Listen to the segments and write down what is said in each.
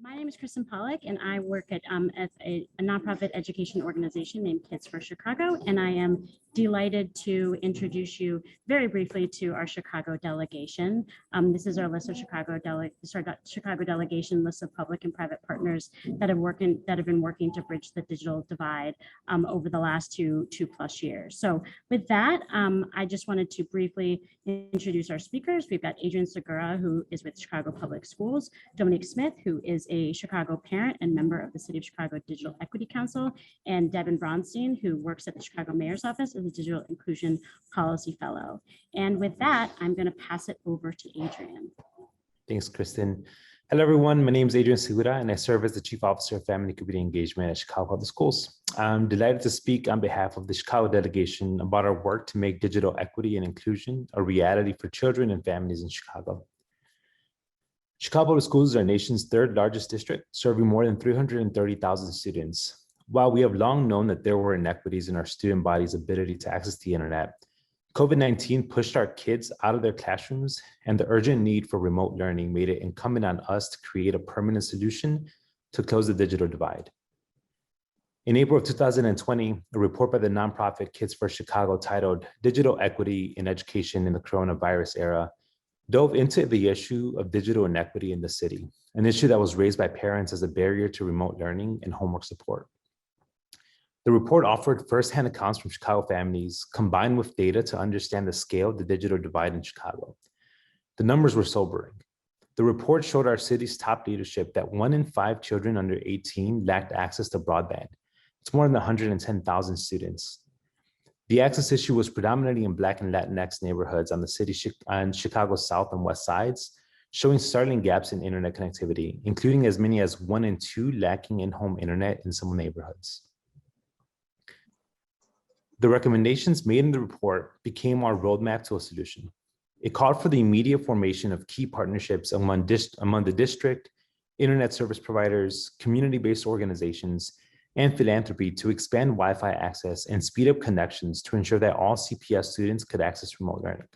My name is Kristen Pollack, and I work at a nonprofit education organization named Kids for Chicago. And I am delighted to introduce you very briefly to our Chicago delegation. This is our list of Chicago delegation list of public and private partners that have been working to bridge the digital divide over the last two plus years. So with that, I just wanted to briefly introduce our speakers. We've got Adrian Segura, who is with Chicago Public Schools, Dominique Smith, who is a Chicago parent and member of the City of Chicago Digital Equity Council, and Devin Bronstein, who works at the Chicago Mayor's Office as a Digital Inclusion Policy Fellow. And with that, I'm going to pass it over to Adrian. Thanks, Kristen. Hello, everyone. My name is Adrian Segura, and I serve as the Chief Officer of Family and Community Engagement at Chicago Public Schools. I'm delighted to speak on behalf of the Chicago delegation about our work to make digital equity and inclusion a reality for children and families in Chicago. Chicago Public Schools is our nation's third largest district, serving more than 330,000 students. While we have long known that there were inequities in our student body's ability to access the internet, COVID-19 pushed our kids out of their classrooms, and the urgent need for remote learning made it incumbent on us to create a permanent solution to close the digital divide. In April of 2020, a report by the nonprofit Kids for Chicago titled "Digital Equity in Education in the Coronavirus Era" dove into the issue of digital inequity in the city, an issue that was raised by parents as a barrier to remote learning and homework support. The report offered firsthand accounts from Chicago families, combined with data to understand the scale of the digital divide in Chicago. The numbers were sobering. The report showed our city's top leadership that 1 in 5 children under 18 lacked access to broadband. It's more than 110,000 students. The access issue was predominantly in Black and Latinx neighborhoods on Chicago's south and west sides, showing startling gaps in internet connectivity, including as many as 1 in 2 lacking in-home internet in some neighborhoods. The recommendations made in the report became our roadmap to a solution. It called for the immediate formation of key partnerships among the district, internet service providers, community-based organizations, and philanthropy to expand Wi-Fi access and speed up connections to ensure that all CPS students could access remote learning.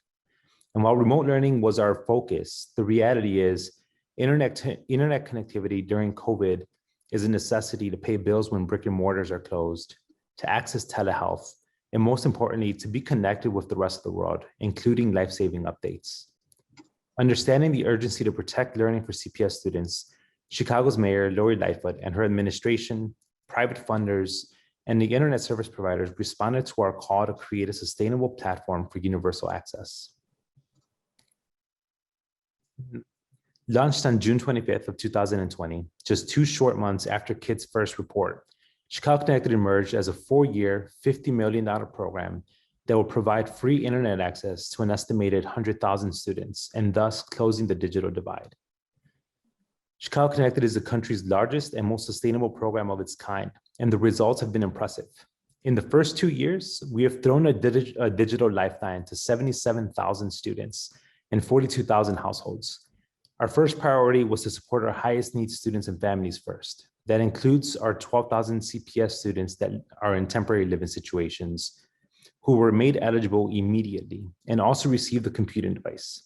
And while remote learning was our focus, the reality is internet connectivity during COVID is a necessity to pay bills when brick and mortars are closed, to access telehealth, and most importantly, to be connected with the rest of the world, including life-saving updates. Understanding the urgency to protect learning for CPS students, Chicago's Mayor, Lori Lightfoot, and her administration, private funders, and the internet service providers responded to our call to create a sustainable platform for universal access. Launched on June 25th of 2020, just 2 short months after Kids First report, Chicago Connected emerged as a 4-year, $50 million program that will provide free internet access to an estimated 100,000 students, and thus closing the digital divide. Chicago Connected is the country's largest and most sustainable program of its kind, and the results have been impressive. In the first 2 years, we have thrown a digital lifeline to 77,000 students and 42,000 households. Our first priority was to support our highest needs students and families first. That includes our 12,000 CPS students that are in temporary living situations who were made eligible immediately and also received the computing device.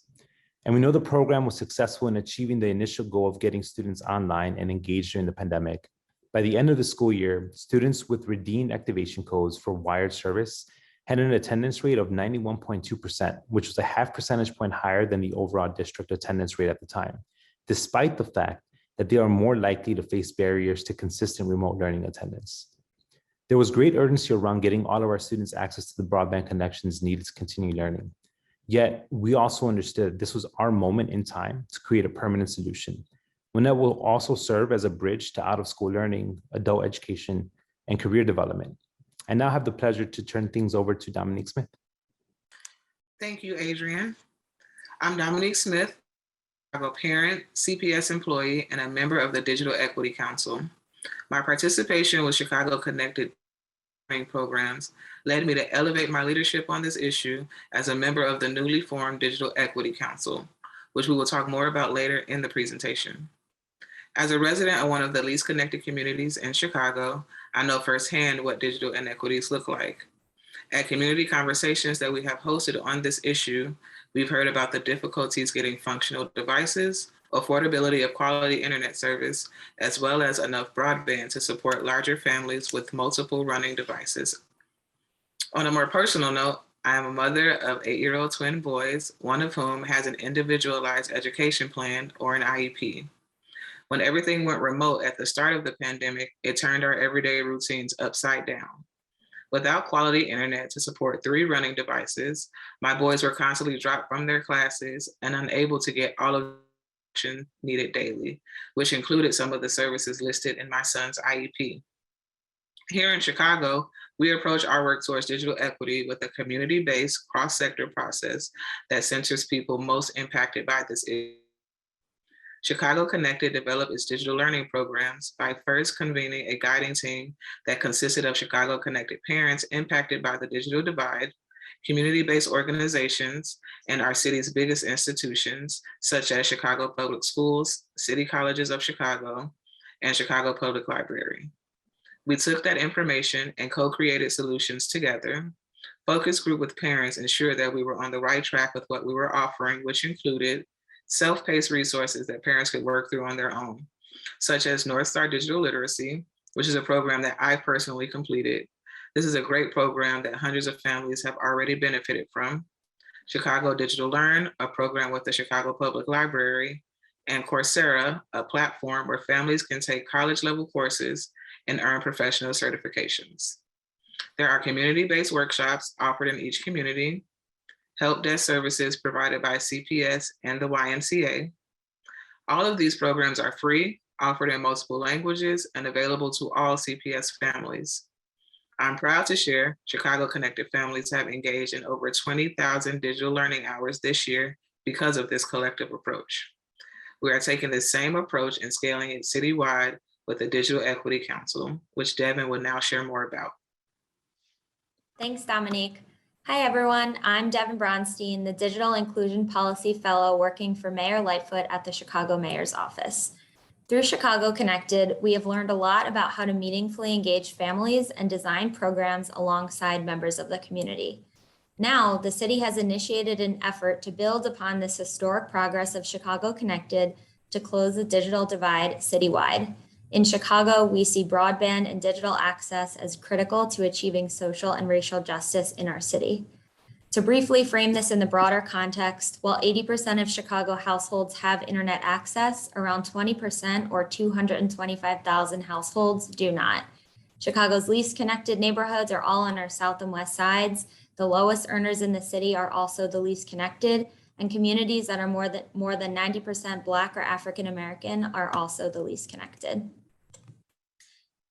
And we know the program was successful in achieving the initial goal of getting students online and engaged during the pandemic. By the end of the school year, students with redeemed activation codes for wired service had an attendance rate of 91.2%, which was a half percentage point higher than the overall district attendance rate at the time, despite the fact that they are more likely to face barriers to consistent remote learning attendance. There was great urgency around getting all of our students access to the broadband connections needed to continue learning. Yet, we also understood this was our moment in time to create a permanent solution, one that will also serve as a bridge to out-of-school learning, adult education, and career development. I now have the pleasure to turn things over to Dominique Smith. Thank you, Adrian. I'm Dominique Smith. I'm a parent, CPS employee, and a member of the Digital Equity Council. My participation with Chicago Connected programs led me to elevate my leadership on this issue as a member of the newly formed Digital Equity Council, which we will talk more about later in the presentation. As a resident of one of the least connected communities in Chicago, I know firsthand what digital inequities look like. At community conversations that we have hosted on this issue, we've heard about the difficulties getting functional devices affordability of quality internet service, as well as enough broadband to support larger families with multiple running devices. On a more personal note, I am a mother of 8-year-old twin boys, one of whom has an individualized education plan or an IEP. When everything went remote at the start of the pandemic, it turned our everyday routines upside down. Without quality internet to support 3 running devices, my boys were constantly dropped from their classes and unable to get all of the instruction needed daily, which included some of the services listed in my son's IEP. Here in Chicago, we approach our work towards digital equity with a community-based cross-sector process that centers people most impacted by this issue. Chicago Connected developed its digital learning programs by first convening a guiding team that consisted of Chicago Connected parents impacted by the digital divide, community-based organizations, and our city's biggest institutions, such as Chicago Public Schools, City Colleges of Chicago, and Chicago Public Library. We took that information and co-created solutions together. Focus group with parents ensured that we were on the right track with what we were offering, which included self-paced resources that parents could work through on their own, such as North Star Digital Literacy, which is a program that I personally completed. This is a great program that hundreds of families have already benefited from. Chicago Digital Learn, a program with the Chicago Public Library, and Coursera, a platform where families can take college-level courses and earn professional certifications. There are community-based workshops offered in each community, help desk services provided by CPS and the YMCA. All of these programs are free, offered in multiple languages, and available to all CPS families. I'm proud to share Chicago Connected families have engaged in over 20,000 digital learning hours this year because of this collective approach. We are taking the same approach and scaling it citywide with the Digital Equity Council, which Devin will now share more about. Thanks, Dominique. Hi, everyone. I'm Devin Bronstein, the Digital Inclusion Policy Fellow working for Mayor Lightfoot at the Chicago Mayor's Office. Through Chicago Connected, we have learned a lot about how to meaningfully engage families and design programs alongside members of the community. Now, the city has initiated an effort to build upon this historic progress of Chicago Connected to close the digital divide citywide. In Chicago, we see broadband and digital access as critical to achieving social and racial justice in our city. To briefly frame this in the broader context, while 80% of Chicago households have internet access, around 20% or 225,000 households do not. Chicago's least connected neighborhoods are all on our south and west sides. The lowest earners in the city are also the least connected, and communities that are more than 90% Black or African American are also the least connected.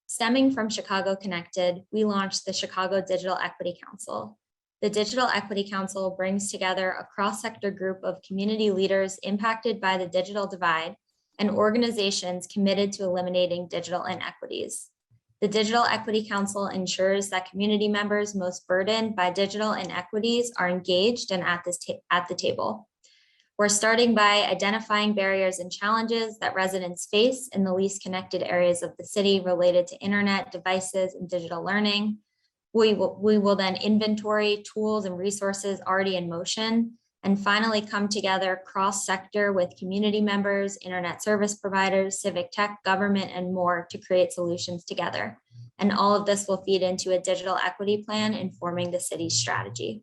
Stemming from Chicago Connected, we launched the Chicago Digital Equity Council. The Digital Equity Council brings together a cross-sector group of community leaders impacted by the digital divide and organizations committed to eliminating digital inequities. The Digital Equity Council ensures that community members most burdened by digital inequities are engaged and at the table. We're starting by identifying barriers and challenges that residents face in the least connected areas of the city related to internet, devices, and digital learning. We will then inventory tools and resources already in motion, and finally come together cross-sector with community members, internet service providers, civic tech, government, and more to create solutions together. And all of this will feed into a digital equity plan informing the city's strategy.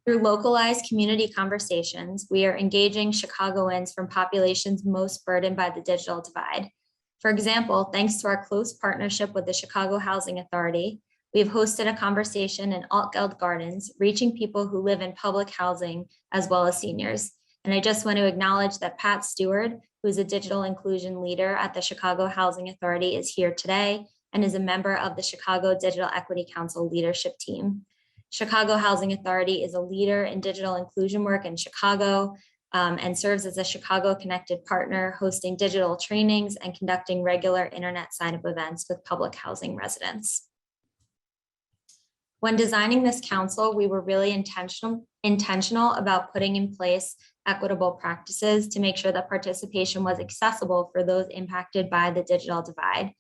Through localized community conversations, we are engaging Chicagoans from populations most burdened by the digital divide. For example, thanks to our close partnership with the Chicago Housing Authority, we have hosted a conversation in Altgeld Gardens, reaching people who live in public housing as well as seniors. And I just want to acknowledge that Pat Stewart, who's a digital inclusion leader at the Chicago Housing Authority, is here today and is a member of the Chicago Digital Equity Council leadership team. Chicago Housing Authority is a leader in digital inclusion work in Chicago and serves as a Chicago Connected partner, hosting digital trainings and conducting regular internet sign-up events with public housing residents. When designing this council, we were really intentional about putting in place equitable practices to make sure that participation was accessible for those impacted by the digital divide.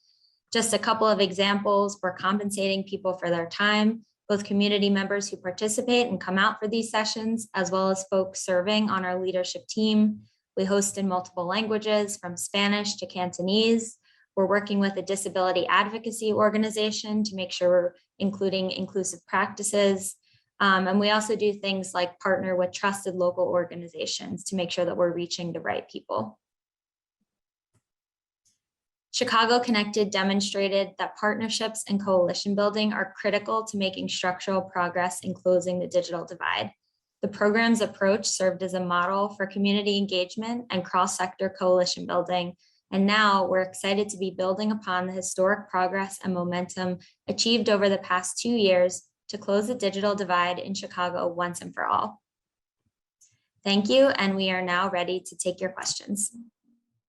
Just a couple of examples: we're compensating people for their time, both community members who participate and come out for these sessions, as well as folks serving on our leadership team. We host in multiple languages from Spanish to Cantonese. We're working with a disability advocacy organization to make sure we're including inclusive practices. And we also do things like partner with trusted local organizations to make sure that we're reaching the right people. Chicago Connected demonstrated that partnerships and coalition building are critical to making structural progress in closing the digital divide. The program's approach served as a model for community engagement and cross-sector coalition building. And now we're excited to be building upon the historic progress and momentum achieved over the past 2 years to close the digital divide in Chicago once and for all. Thank you, and we are now ready to take your questions.